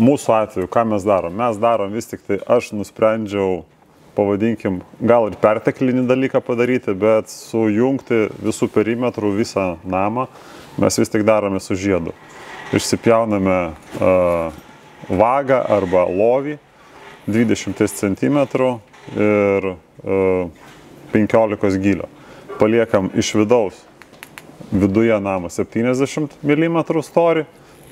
mūsų atveju, ką mes darom? Mes darom vis tik tai, aš nusprendžiau, pavadinkim, gal ir perteklinį dalyką padaryti, bet sujungti visų perimetrų visą namą mes vis tik darome su žiedu. Išsipjauname vagą arba lovį 20 cm ir 15 gylio. Paliekam iš vidaus, viduje namo 70 mm storį,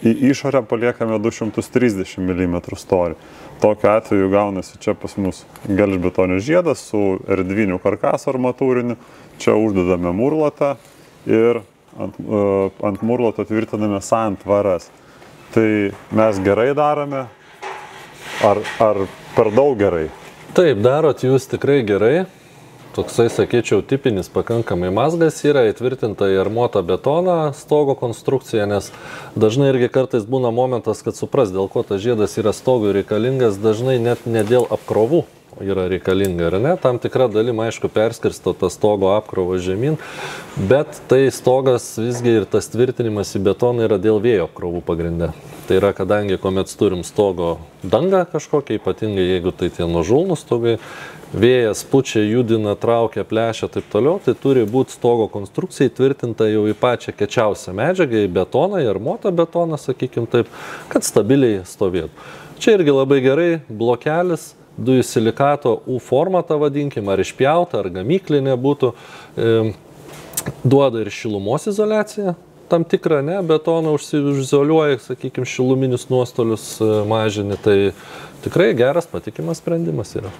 į išorę paliekame 230 mm storį. Tokiu atveju gaunasi čia pas mus gelžbetonio žiedas su erdviniu karkaso armatūriniu. Čia uždedame murlotą ir ant murloto tvirtiname santvaras. Tai mes gerai darome, ar per daug gerai? Taip, darot jūs tikrai gerai. Toksai, sakyčiau, tipinis pakankamai mazgas yra įtvirtinta į armuotą betoną stogo konstrukcija, nes dažnai irgi kartais būna momentas, kad supras, dėl ko tas žiedas yra stogui reikalingas, dažnai net ne dėl apkrovų yra reikalinga, ar ne? Tam tikra dalim, aišku, perskirsto tą stogo apkrovą žemyn, bet tai stogas visgi ir tas tvirtinimas į betoną yra dėl vėjo apkrovų pagrinde. Tai yra, kadangi kuomet turim stogo dangą kažkokią, ypatingai jeigu tai tie nuožulnų stogai, vėjas pučia, judina, traukia, plešia, taip toliau, tai turi būti stogo konstrukcija įtvirtinta jau į pačią kiečiausią medžiagą, į betoną, į armuotą betoną, sakykim taip, kad stabiliai stovėtų. Čia irgi labai gerai, blokelis, dujų silikato U formatą vadinkim, ar išpjauta, ar gamyklinė būtų, duoda ir šilumos izoliaciją, tam tikrą, ne, betoną užizoliuoja, sakykim, šiluminius nuostolius mažini, tai tikrai geras patikimas sprendimas yra.